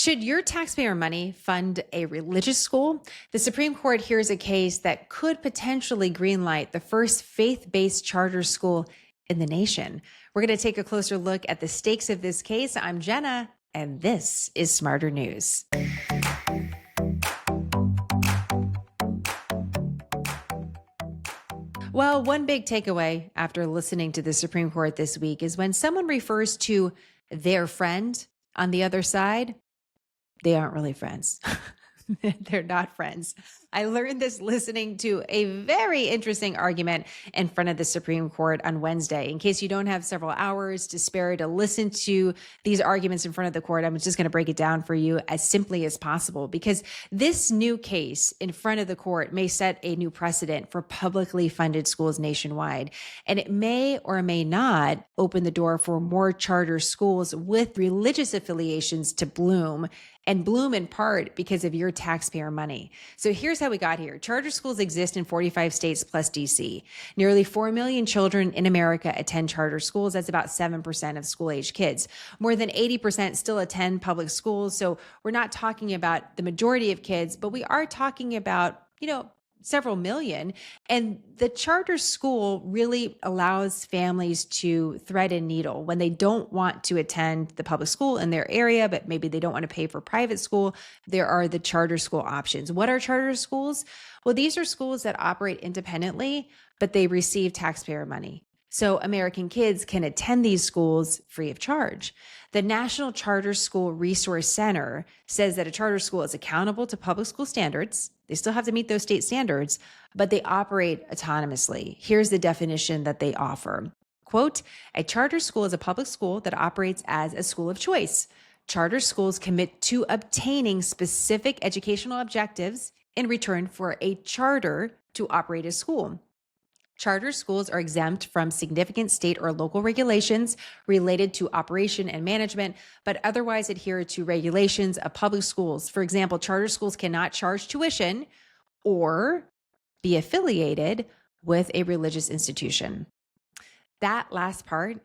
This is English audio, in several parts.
Should your taxpayer money fund a religious school? The Supreme Court hears a case that could potentially greenlight the first faith-based charter school in the nation. We're going to take a closer look at the stakes of this case. I'm Jenna, and this is Smarter News. Well, one big takeaway after listening to the Supreme Court this week is when someone refers to their friend on the other side, they aren't really friends. They're not friends. I learned this listening to a very interesting argument in front of the Supreme Court on Wednesday. In case you don't have several hours to spare to listen to these arguments in front of the court, I'm just going to break it down for you as simply as possible, because this new case in front of the court may set a new precedent for publicly funded schools nationwide. And it may or may not open the door for more charter schools with religious affiliations to bloom, and bloom in part because of your taxpayer money. So here's how we got here. Charter schools exist in 45 states plus DC. Nearly 4 million children in America attend charter schools. That's about 7% of school-age kids. More than 80% still attend public schools. So we're not talking about the majority of kids, but we are talking about, several million. And the charter school really allows families to thread a needle when they don't want to attend the public school in their area, but maybe they don't want to pay for private school. There are the charter school options. What are charter schools? Well, these are schools that operate independently, but they receive taxpayer money. So American kids can attend these schools free of charge. The National Charter School Resource Center says that a charter school is accountable to public school standards. They still have to meet those state standards, but they operate autonomously. Here's the definition that they offer. Quote, a charter school is a public school that operates as a school of choice. Charter schools commit to obtaining specific educational objectives in return for a charter to operate a school. Charter schools are exempt from significant state or local regulations related to operation and management, but otherwise adhere to regulations of public schools. For example, charter schools cannot charge tuition or be affiliated with a religious institution. That last part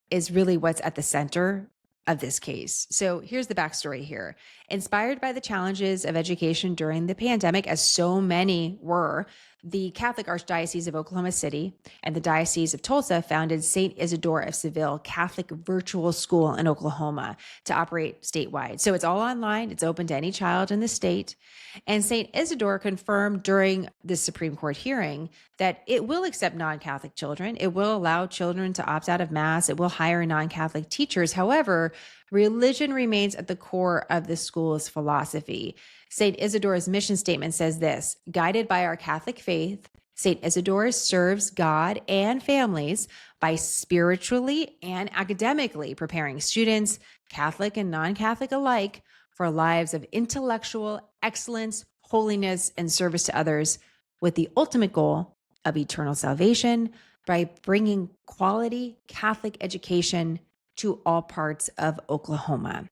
is really what's at the center of this case. So here's the backstory here. Inspired by the challenges of education during the pandemic, as so many were, the Catholic Archdiocese of Oklahoma City and the Diocese of Tulsa founded St. Isidore of Seville Catholic Virtual School in Oklahoma to operate statewide. So it's all online. It's open to any child in the state. And St. Isidore confirmed during the Supreme Court hearing that it will accept non-Catholic children. It will allow children to opt out of Mass. It will hire non-Catholic teachers. However, religion remains at the core of the school's philosophy. St. Isidore's mission statement says this: guided by our Catholic faith, St. Isidore serves God and families by spiritually and academically preparing students, Catholic and non-Catholic alike, for lives of intellectual excellence, holiness, and service to others, with the ultimate goal of eternal salvation by bringing quality Catholic education to all parts of Oklahoma.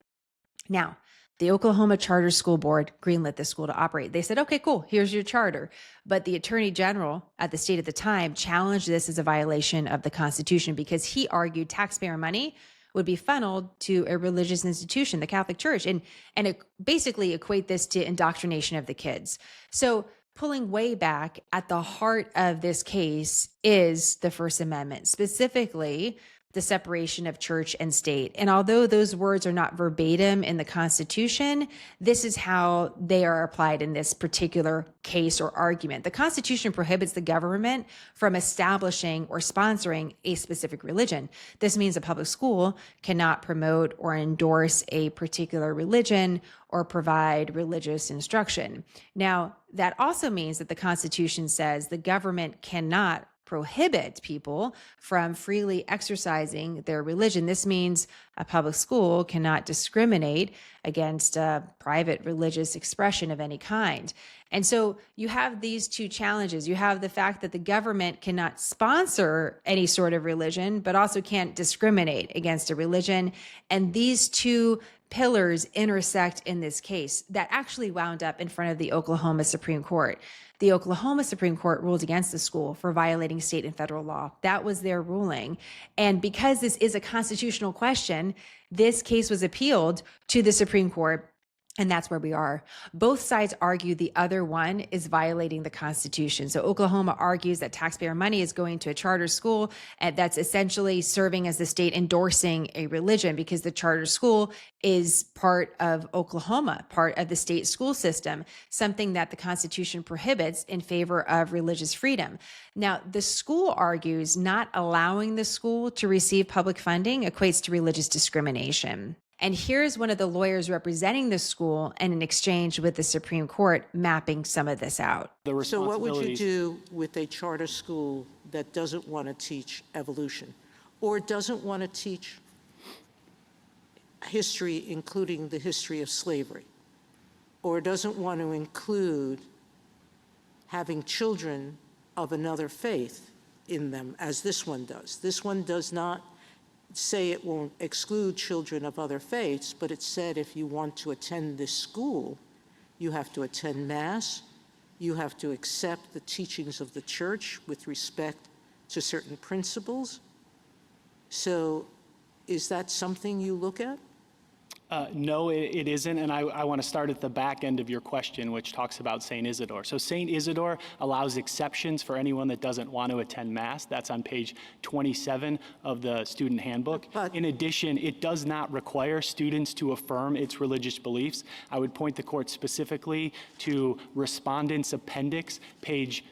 Now, the Oklahoma Charter School Board greenlit the school to operate. They said, okay, cool, here's your charter. But the Attorney General at the state at the time challenged this as a violation of the Constitution because he argued taxpayer money would be funneled to a religious institution, the Catholic Church, and it basically equate this to indoctrination of the kids. So pulling way back, at the heart of this case is the First Amendment, specifically the separation of church and state. And although those words are not verbatim in the Constitution, this is how they are applied in this particular case or argument. The Constitution prohibits the government from establishing or sponsoring a specific religion. This means a public school cannot promote or endorse a particular religion or provide religious instruction. Now, that also means that the Constitution says the government cannot prohibit people from freely exercising their religion. This means a public school cannot discriminate against a private religious expression of any kind. And so you have these two challenges. You have the fact that the government cannot sponsor any sort of religion, but also can't discriminate against a religion. And these two pillars intersect in this case that actually wound up in front of the Oklahoma Supreme Court. The Oklahoma Supreme Court ruled against the school for violating state and federal law. That was their ruling. And because this is a constitutional question, this case was appealed to the Supreme Court. And that's where we are. Both sides argue the other one is violating the Constitution. So Oklahoma argues that taxpayer money is going to a charter school, and that's essentially serving as the state endorsing a religion because the charter school is part of Oklahoma, part of the state school system, something that the Constitution prohibits in favor of religious freedom. Now, the school argues not allowing the school to receive public funding equates to religious discrimination. And here's one of the lawyers representing the school in an exchange with the Supreme Court mapping some of this out. So what would you do with a charter school that doesn't want to teach evolution or doesn't want to teach history, including the history of slavery, or doesn't want to include having children of another faith in them, as this one does? This one does not say it won't exclude children of other faiths, but it said if you want to attend this school, you have to attend Mass, you have to accept the teachings of the church with respect to certain principles. So is that something you look at? No, it isn't, and I want to start at the back end of your question, which talks about St. Isidore. So St. Isidore allows exceptions for anyone that doesn't want to attend Mass. That's on page 27 of the student handbook. In addition, it does not require students to affirm its religious beliefs. I would point the court specifically to Respondent's Appendix, page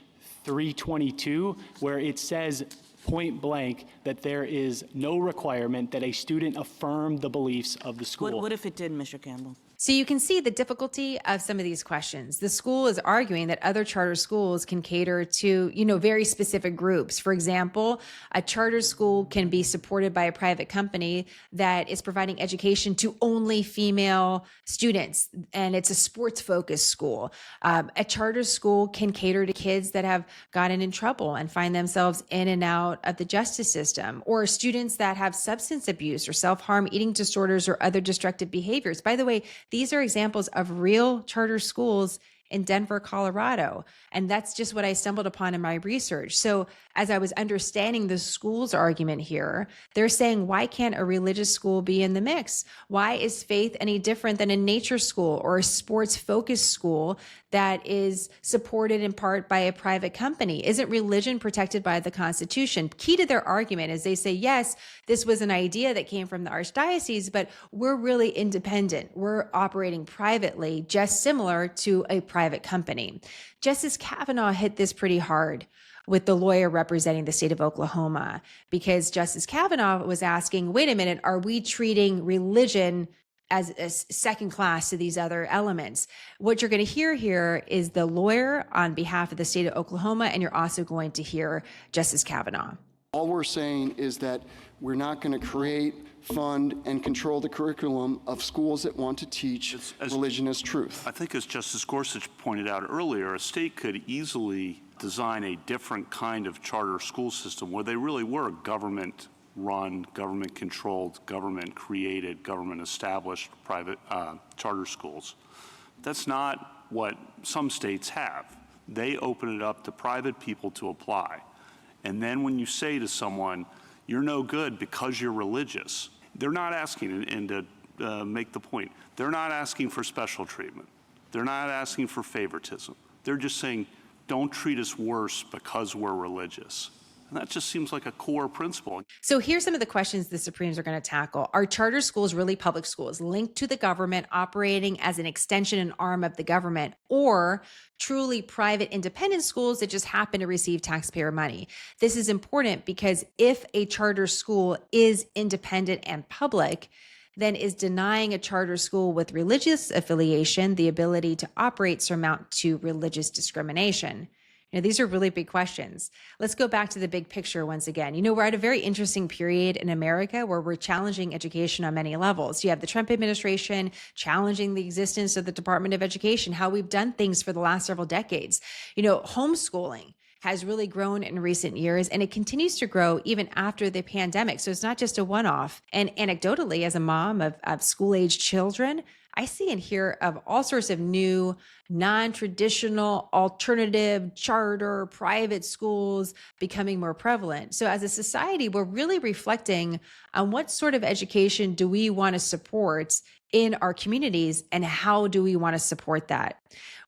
322, where it says point blank that there is no requirement that a student affirm the beliefs of the school. What if it did, Mr. Campbell? So you can see the difficulty of some of these questions. The school is arguing that other charter schools can cater to, very specific groups. For example, a charter school can be supported by a private company that is providing education to only female students, and it's a sports-focused school. A charter school can cater to kids that have gotten in trouble and find themselves in and out of the justice system, or students that have substance abuse or self-harm, eating disorders, or other destructive behaviors. By the way, these are examples of real charter schools in Denver, Colorado. And that's just what I stumbled upon in my research. So as I was understanding the school's argument here, they're saying, why can't a religious school be in the mix? Why is faith any different than a nature school or a sports-focused school that is supported in part by a private company? Isn't religion protected by the Constitution? Key to their argument is they say, yes, this was an idea that came from the archdiocese, but we're really independent. We're operating privately, just similar to a private company. Justice Kavanaugh hit this pretty hard with the lawyer representing the state of Oklahoma, because Justice Kavanaugh was asking, wait a minute, are we treating religion as a second class to these other elements? What you're going to hear here is the lawyer on behalf of the state of Oklahoma, and you're also going to hear Justice Kavanaugh. All we're saying is that we're not going to create, fund, and control the curriculum of schools that want to teach religion as truth. I think, as Justice Gorsuch pointed out earlier, a state could easily design a different kind of charter school system where they really were government-run, government-controlled, government-created, government-established private charter schools. That's not what some states have. They open it up to private people to apply. And then when you say to someone, you're no good because you're religious, they're not asking, and to make the point, they're not asking for special treatment. They're not asking for favoritism. They're just saying, don't treat us worse because we're religious. And that just seems like a core principle. So here's some of the questions the Supremes are going to tackle. Are charter schools really public schools linked to the government, operating as an extension and arm of the government, or truly private independent schools that just happen to receive taxpayer money? This is important because if a charter school is independent and public, then is denying a charter school with religious affiliation the ability to operate surmount to religious discrimination? These are really big questions. Let's go back to the big picture once again. We're at a very interesting period in America where we're challenging education on many levels. You have the Trump administration challenging the existence of the Department of Education, how we've done things for the last several decades. Homeschooling has really grown in recent years, and it continues to grow even after the pandemic. So it's not just a one-off. And anecdotally, as a mom of school-age children, I see and hear of all sorts of new, non-traditional, alternative, charter, private schools becoming more prevalent. So as a society, we're really reflecting on what sort of education do we want to support in our communities and how do we want to support that.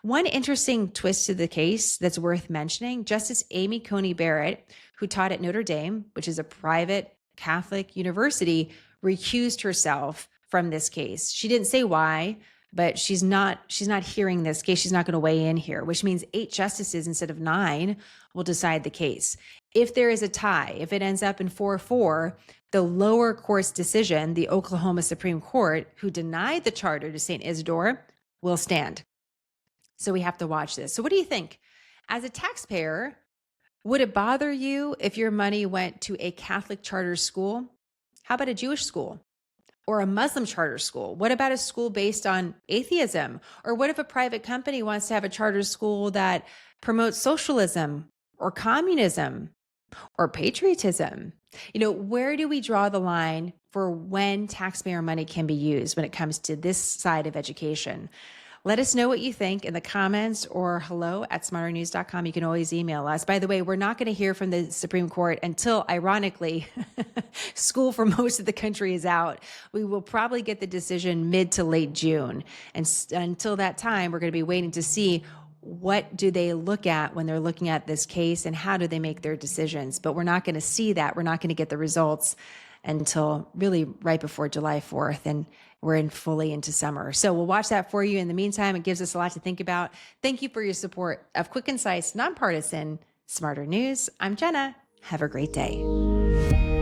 One interesting twist to the case that's worth mentioning, Justice Amy Coney Barrett, who taught at Notre Dame, which is a private Catholic university, recused herself from this case. She didn't say why, but she's not hearing this case. She's not going to weigh in here, which means 8 justices instead of 9 will decide the case. If there is a tie, if it ends up in 4-4, the lower court's decision, the Oklahoma Supreme Court, who denied the charter to St. Isidore, will stand. So we have to watch this. So what do you think? As a taxpayer, would it bother you if your money went to a Catholic charter school? How about a Jewish school? Or a Muslim charter school? What about a school based on atheism? Or what if a private company wants to have a charter school that promotes socialism or communism or patriotism? You know, where do we draw the line for when taxpayer money can be used when it comes to this side of education? Let us know what you think in the comments or hello@smarternews.com. You can always email us. By the way, we're not going to hear from the Supreme Court until, ironically, school for most of the country is out. We will probably get the decision mid to late June. And until that time, we're going to be waiting to see what do they look at when they're looking at this case and how do they make their decisions. But we're not going to see that. We're not going to get the results until really right before July 4th. And we're fully into summer. So we'll watch that for you. In the meantime, it gives us a lot to think about. Thank you for your support of quick, concise, nonpartisan, Smarter News. I'm Jenna. Have a great day.